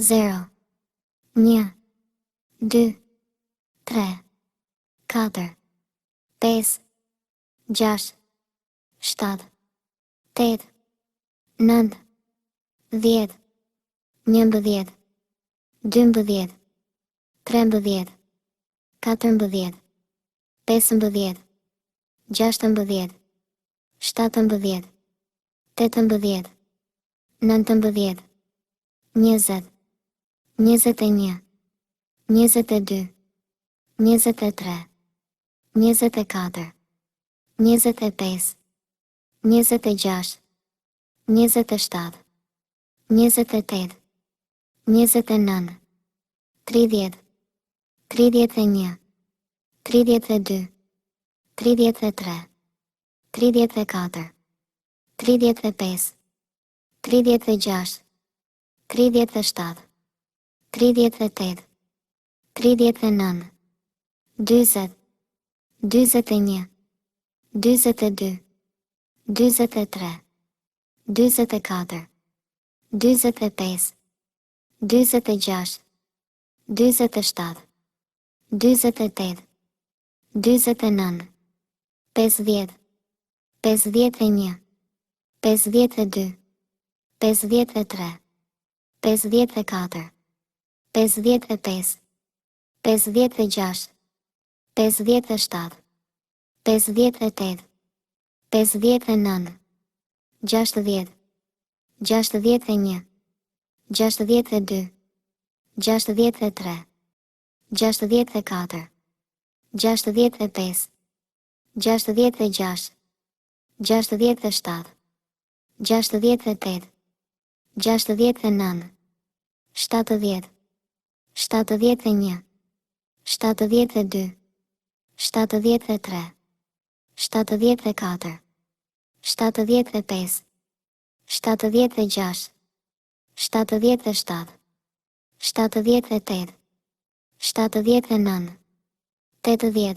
0, 1, 2, 3, 4, 5, 6, 7, 8, 9, 10, 11, 12, 13, 14, 15, 16, 17, 18, 19, 20, 21, 22, 23, 24, 25, 26, 27, 28, 29, 30, 31, 32, 33, 34, 35, 36, 37, 38, 39, 40, 41, 42, 43, 44, 45, 46, 47, 48, 49, 50, 51, 52, 53, 54, 55, 56, 57, 58, 59, 60, 61, 62, 63, 64, 65, 66, 67, 68, 69, 70, 71, 72, 73, 74, 75, 76, 77, 78, 79, 80,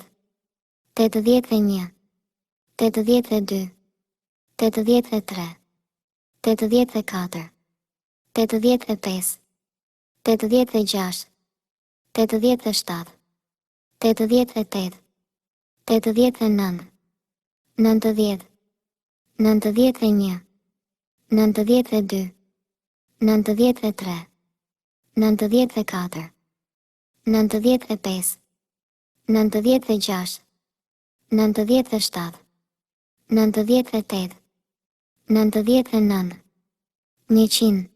81, 82, 83, 84, 85, 86, 87, 88, 89, 90, 91, 92, 93, 94, 95, 96, 97, 98, 99, 100,